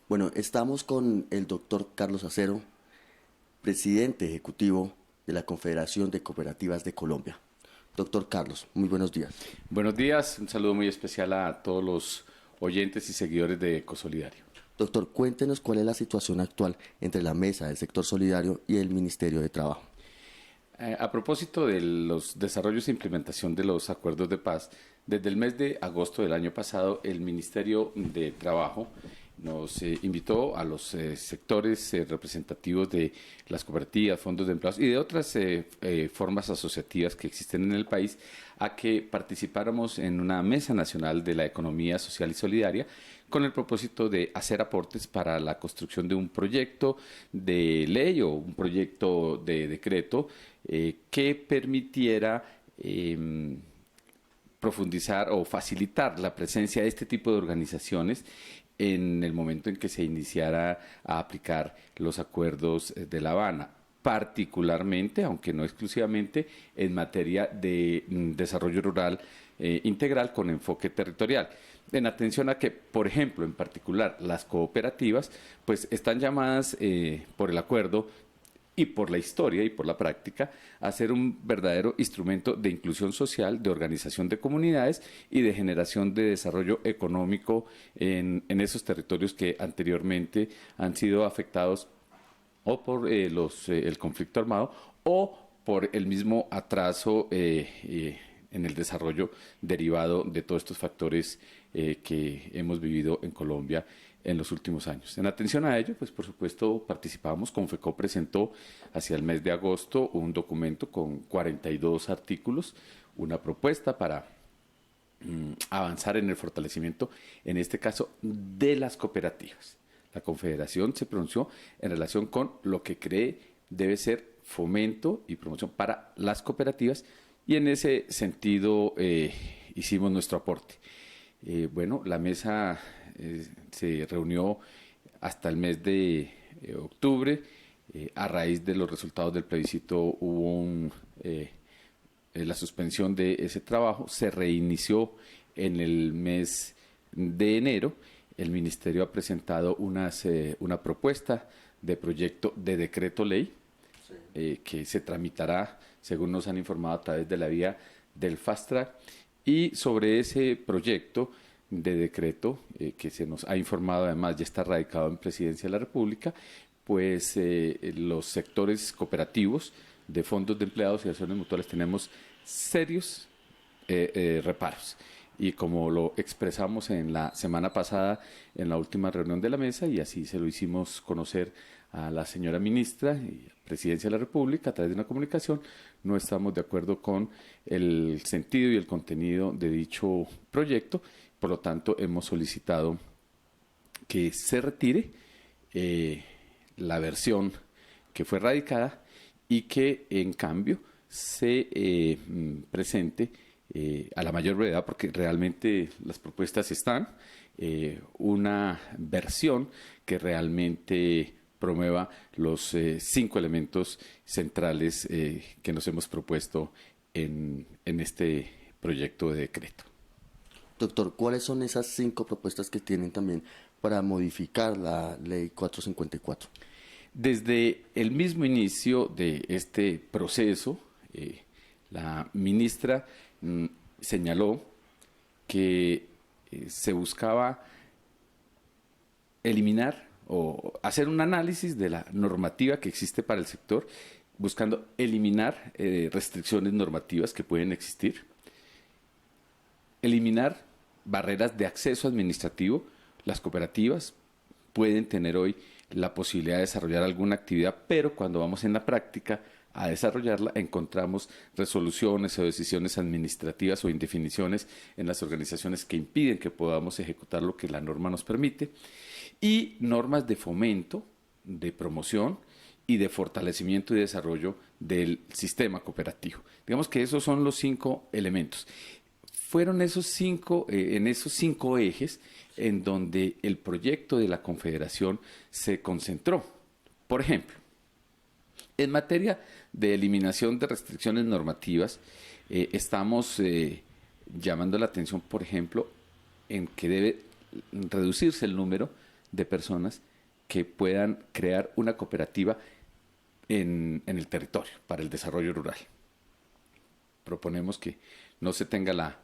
Bueno, estamos con el doctor Carlos Acero, presidente ejecutivo de la Confederación de Cooperativas de Colombia. Doctor Carlos, muy buenos días. Buenos días, un saludo muy especial a todos los oyentes y seguidores de Ecosolidario. Doctor, cuéntenos cuál es la situación actual entre la mesa del sector solidario y el Ministerio de Trabajo. A propósito de los desarrollos e implementación de los acuerdos de paz, desde el mes de agosto del año pasado, el Ministerio de Trabajo nos invitó a los sectores representativos de las cooperativas, fondos de empleados y de otras formas asociativas que existen en el país a que participáramos en una mesa nacional de la economía social y solidaria con el propósito de hacer aportes para la construcción de un proyecto de ley o un proyecto de decreto que permitiera profundizar o facilitar la presencia de este tipo de organizaciones en el momento en que se iniciara a aplicar los acuerdos de La Habana, particularmente, aunque no exclusivamente, en materia de desarrollo rural integral con enfoque territorial. En atención a que, por ejemplo, en particular, las cooperativas, pues están llamadas por el acuerdo y por la historia y por la práctica, a ser un verdadero instrumento de inclusión social, de organización de comunidades y de generación de desarrollo económico en esos territorios que anteriormente han sido afectados o por el conflicto armado o por el mismo atraso en el desarrollo derivado de todos estos factores que hemos vivido en Colombia en los últimos años. En atención a ello, pues por supuesto participamos. Confeco presentó hacia el mes de agosto un documento con 42 artículos, una propuesta para avanzar en el fortalecimiento, en este caso, de las cooperativas. La Confederación se pronunció en relación con lo que cree debe ser fomento y promoción para las cooperativas y en ese sentido hicimos nuestro aporte. Bueno, la mesa se reunió hasta el mes de octubre. A raíz de los resultados del plebiscito hubo la suspensión de ese trabajo. Se reinició en el mes de enero. El Ministerio ha presentado una propuesta de proyecto de decreto ley que se tramitará, según nos han informado, a través de la vía del Fast Track. Y sobre ese proyecto de decreto, que se nos ha informado, además ya está radicado en Presidencia de la República, pues los sectores cooperativos de fondos de empleados y acciones mutuales tenemos serios reparos. Y como lo expresamos en la semana pasada, en la última reunión de la mesa, y así se lo hicimos conocer a la señora ministra y Presidencia de la República a través de una comunicación, no estamos de acuerdo con el sentido y el contenido de dicho proyecto. Por lo tanto, hemos solicitado que se retire la versión que fue radicada y que, en cambio, se presente a la mayor brevedad, porque realmente las propuestas están, una versión que realmente promueva los 5 elementos centrales que nos hemos propuesto en este proyecto de decreto. Doctor, ¿cuáles son esas 5 propuestas que tienen también para modificar la ley 454? Desde el mismo inicio de este proceso, la ministra señaló que se buscaba eliminar o hacer un análisis de la normativa que existe para el sector, buscando eliminar restricciones normativas que pueden existir, eliminar barreras de acceso administrativo. Las cooperativas pueden tener hoy la posibilidad de desarrollar alguna actividad, pero cuando vamos en la práctica a desarrollarla encontramos resoluciones o decisiones administrativas o indefiniciones en las organizaciones que impiden que podamos ejecutar lo que la norma nos permite, y normas de fomento, de promoción y de fortalecimiento y desarrollo del sistema cooperativo. Digamos que esos son los 5 elementos. Fueron en esos 5 ejes en donde el proyecto de la Confederación se concentró. Por ejemplo, en materia de eliminación de restricciones normativas, estamos llamando la atención, por ejemplo, en que debe reducirse el número de personas que puedan crear una cooperativa en el territorio para el desarrollo rural. Proponemos que no se tenga la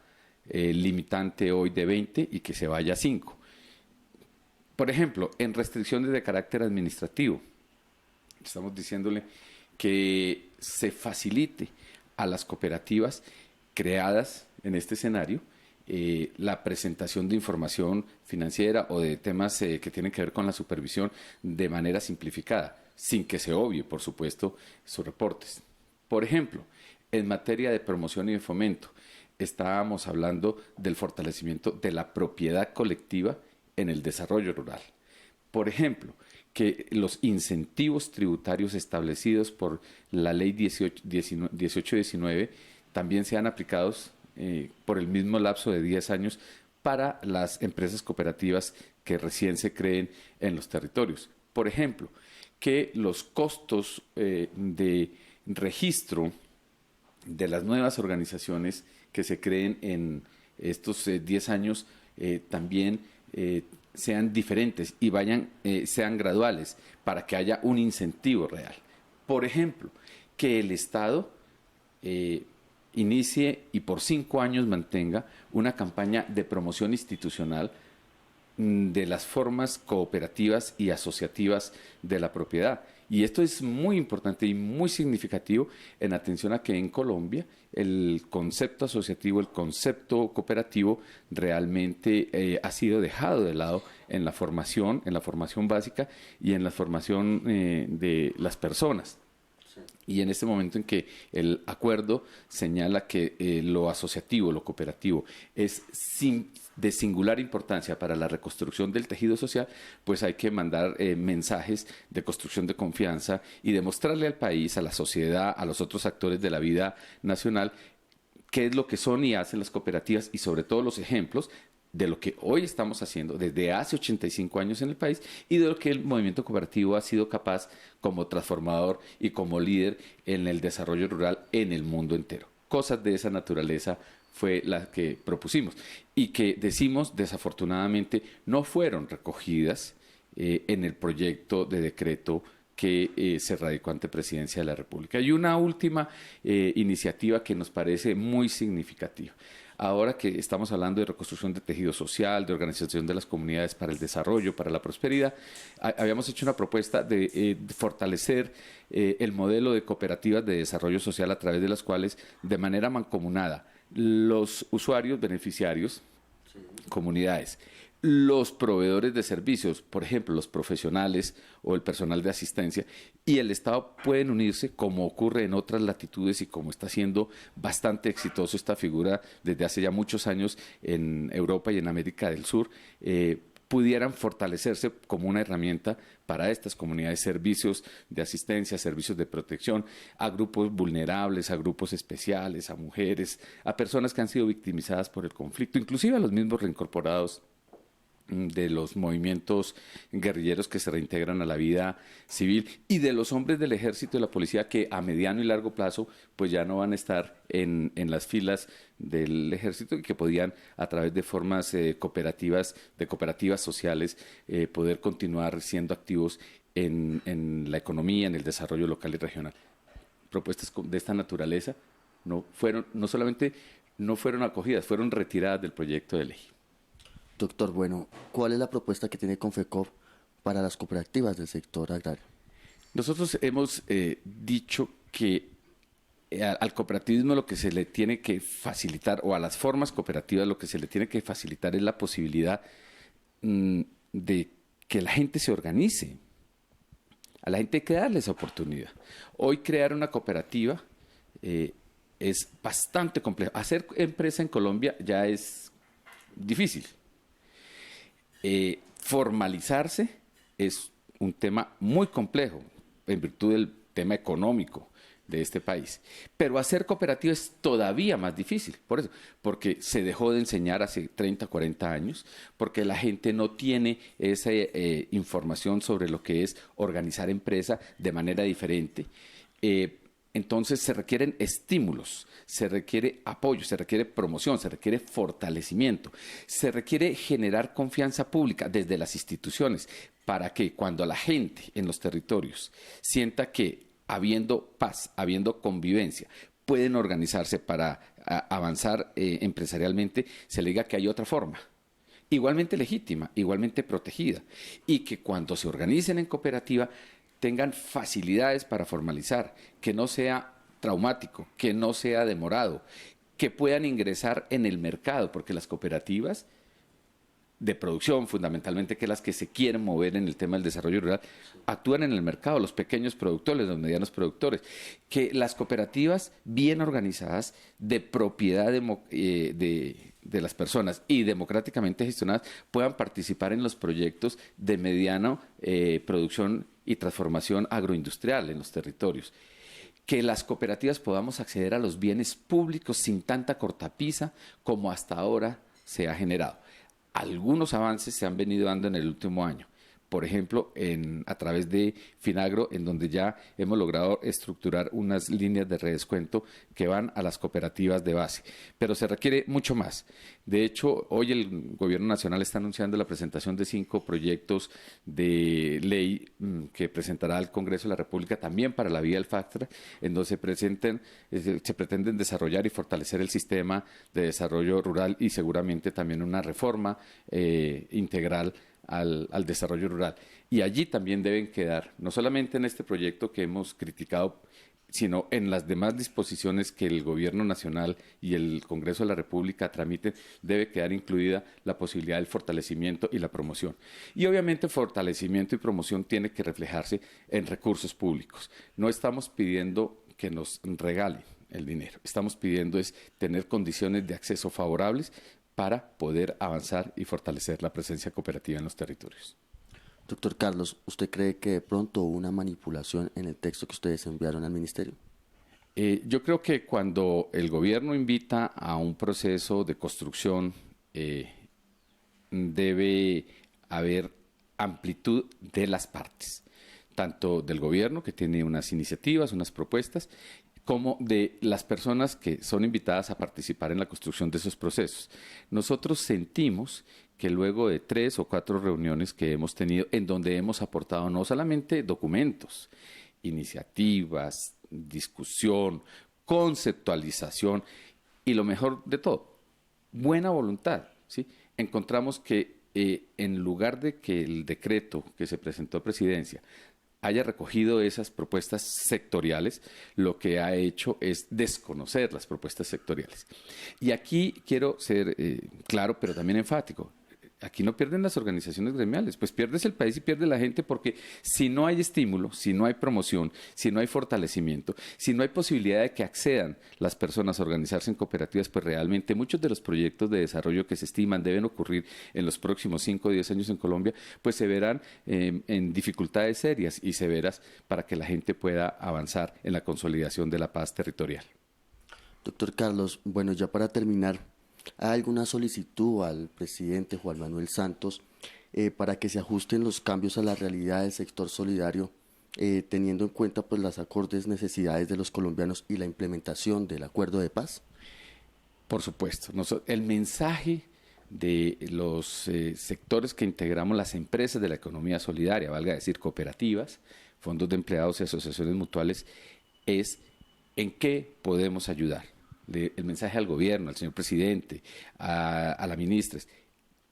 limitante hoy de 20 y que se vaya a 5. Por ejemplo, en restricciones de carácter administrativo, estamos diciéndole que se facilite a las cooperativas creadas en este escenario la presentación de información financiera o de temas que tienen que ver con la supervisión de manera simplificada, sin que se obvie, por supuesto, sus reportes. Por ejemplo, en materia de promoción y de fomento, estábamos hablando del fortalecimiento de la propiedad colectiva en el desarrollo rural. Por ejemplo, que los incentivos tributarios establecidos por la ley 1819 también sean aplicados por el mismo lapso de 10 años para las empresas cooperativas que recién se creen en los territorios. Por ejemplo, que los costos de registro de las nuevas organizaciones que se creen en estos 10 años también sean diferentes y sean graduales para que haya un incentivo real. Por ejemplo, que el Estado inicie y por 5 años mantenga una campaña de promoción institucional de las formas cooperativas y asociativas de la propiedad. Y esto es muy importante y muy significativo en atención a que en Colombia el concepto asociativo, el concepto cooperativo realmente ha sido dejado de lado en la formación básica y en la formación de las personas. Y en este momento en que el acuerdo señala que lo asociativo, lo cooperativo, es de singular importancia para la reconstrucción del tejido social, pues hay que mandar mensajes de construcción de confianza y demostrarle al país, a la sociedad, a los otros actores de la vida nacional, qué es lo que son y hacen las cooperativas y sobre todo los ejemplos de lo que hoy estamos haciendo desde hace 85 años en el país y de lo que el movimiento cooperativo ha sido capaz como transformador y como líder en el desarrollo rural en el mundo entero. Cosas de esa naturaleza fue la que propusimos y que decimos desafortunadamente no fueron recogidas en el proyecto de decreto que se radicó ante Presidencia de la República. Y una última iniciativa que nos parece muy significativa. Ahora que estamos hablando de reconstrucción de tejido social, de organización de las comunidades para el desarrollo, para la prosperidad, habíamos hecho una propuesta de fortalecer el modelo de cooperativas de desarrollo social a través de las cuales, de manera mancomunada, los usuarios, beneficiarios, comunidades, los proveedores de servicios, por ejemplo, los profesionales o el personal de asistencia, y el Estado pueden unirse como ocurre en otras latitudes y como está siendo bastante exitoso esta figura desde hace ya muchos años en Europa y en América del Sur, pudieran fortalecerse como una herramienta para estas comunidades, servicios de asistencia, servicios de protección a grupos vulnerables, a grupos especiales, a mujeres, a personas que han sido victimizadas por el conflicto, inclusive a los mismos reincorporados de los movimientos guerrilleros que se reintegran a la vida civil y de los hombres del ejército y la policía que a mediano y largo plazo pues ya no van a estar en las filas del ejército y que podían a través de formas cooperativas sociales poder continuar siendo activos en la economía, en el desarrollo local y regional. Propuestas de esta naturaleza no solamente no fueron acogidas, fueron retiradas del proyecto de ley. Doctor, bueno, ¿cuál es la propuesta que tiene Confecop para las cooperativas del sector agrario? Nosotros hemos dicho que al cooperativismo lo que se le tiene que facilitar, o a las formas cooperativas lo que se le tiene que facilitar es la posibilidad de que la gente se organice. A la gente hay que darle esa oportunidad. Hoy crear una cooperativa es bastante complejo. Hacer empresa en Colombia ya es difícil. Formalizarse es un tema muy complejo en virtud del tema económico de este país. Pero hacer cooperativa es todavía más difícil, por eso, porque se dejó de enseñar hace 30, 40 años, porque la gente no tiene esa información sobre lo que es organizar empresa de manera diferente. Entonces se requieren estímulos, se requiere apoyo, se requiere promoción, se requiere fortalecimiento, se requiere generar confianza pública desde las instituciones para que cuando la gente en los territorios sienta que habiendo paz, habiendo convivencia, pueden organizarse para avanzar empresarialmente, se le diga que hay otra forma igualmente legítima, igualmente protegida, y que cuando se organicen en cooperativa tengan facilidades para formalizar, que no sea traumático, que no sea demorado, que puedan ingresar en el mercado, porque las cooperativas de producción, fundamentalmente, que las que se quieren mover en el tema del desarrollo rural, actúan en el mercado, los pequeños productores, los medianos productores, que las cooperativas bien organizadas, de propiedad de las personas y democráticamente gestionadas, puedan participar en los proyectos de mediana producción y transformación agroindustrial en los territorios. Que las cooperativas podamos acceder a los bienes públicos sin tanta cortapisa como hasta ahora se ha generado. Algunos avances se han venido dando en el último año. Por ejemplo, a través de Finagro, en donde ya hemos logrado estructurar unas líneas de redescuento que van a las cooperativas de base. Pero se requiere mucho más. De hecho, hoy el Gobierno Nacional está anunciando la presentación de 5 proyectos de ley que presentará al Congreso de la República también para la vía del FACTRA, en donde se pretenden desarrollar y fortalecer el sistema de desarrollo rural y seguramente también una reforma integral al desarrollo rural. Y allí también deben quedar, no solamente en este proyecto que hemos criticado, sino en las demás disposiciones que el Gobierno Nacional y el Congreso de la República tramiten, debe quedar incluida la posibilidad del fortalecimiento y la promoción. Y obviamente fortalecimiento y promoción tiene que reflejarse en recursos públicos. No estamos pidiendo que nos regalen el dinero, estamos pidiendo es tener condiciones de acceso favorables para poder avanzar y fortalecer la presencia cooperativa en los territorios. Doctor Carlos, ¿usted cree que de pronto hubo una manipulación en el texto que ustedes enviaron al ministerio? Yo creo que cuando el gobierno invita a un proceso de construcción, debe haber amplitud de las partes, tanto del gobierno, que tiene unas iniciativas, unas propuestas, como de las personas que son invitadas a participar en la construcción de esos procesos. Nosotros sentimos que luego de 3 o 4 reuniones que hemos tenido, en donde hemos aportado no solamente documentos, iniciativas, discusión, conceptualización y lo mejor de todo, buena voluntad, ¿sí? Encontramos que en lugar de que el decreto que se presentó a presidencia haya recogido esas propuestas sectoriales, lo que ha hecho es desconocer las propuestas sectoriales. Y aquí quiero ser claro, pero también enfático. Aquí no pierden las organizaciones gremiales, pues pierdes el país y pierde la gente, porque si no hay estímulo, si no hay promoción, si no hay fortalecimiento, si no hay posibilidad de que accedan las personas a organizarse en cooperativas, pues realmente muchos de los proyectos de desarrollo que se estiman deben ocurrir en los próximos 5 o 10 años en Colombia, pues se verán en dificultades serias y severas para que la gente pueda avanzar en la consolidación de la paz territorial. Doctor Carlos, bueno, ya para terminar, ¿hay alguna solicitud al presidente Juan Manuel Santos para que se ajusten los cambios a la realidad del sector solidario, teniendo en cuenta pues las acordes necesidades de los colombianos y la implementación del acuerdo de paz? Por supuesto. El mensaje de los sectores que integramos las empresas de la economía solidaria, valga decir cooperativas, fondos de empleados y asociaciones mutuales, es en qué podemos ayudar. El mensaje al gobierno, al señor presidente, a la ministra, es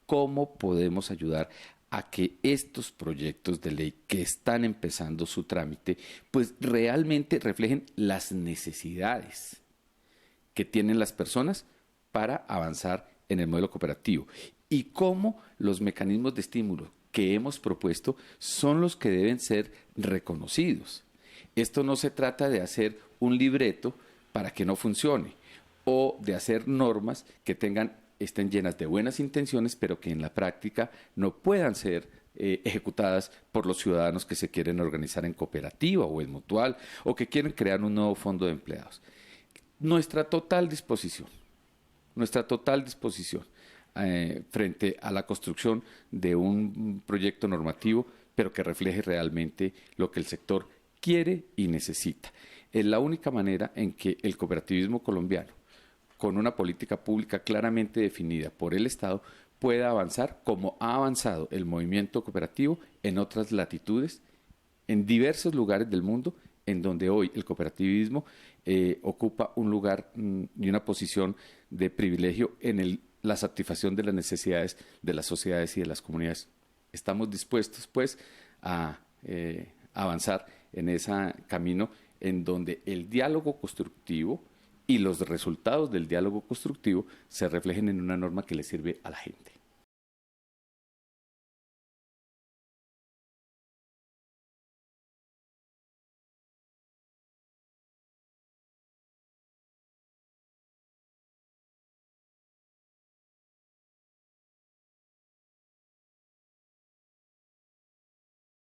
cómo podemos ayudar a que estos proyectos de ley que están empezando su trámite, pues realmente reflejen las necesidades que tienen las personas para avanzar en el modelo cooperativo, y cómo los mecanismos de estímulo que hemos propuesto son los que deben ser reconocidos. Esto no se trata de hacer un libreto para que no funcione, o de hacer normas que estén llenas de buenas intenciones, pero que en la práctica no puedan ser ejecutadas por los ciudadanos que se quieren organizar en cooperativa o en mutual, o que quieren crear un nuevo fondo de empleados. Nuestra total disposición frente a la construcción de un proyecto normativo, pero que refleje realmente lo que el sector quiere y necesita. es la única manera en que el cooperativismo colombiano, con una política pública claramente definida por el Estado, pueda avanzar como ha avanzado el movimiento cooperativo en otras latitudes, en diversos lugares del mundo, en donde hoy el cooperativismo ocupa un lugar y una posición de privilegio en la satisfacción de las necesidades de las sociedades y de las comunidades. Estamos dispuestos, pues, a avanzar en ese camino en donde el diálogo constructivo y los resultados del diálogo constructivo se reflejen en una norma que le sirve a la gente.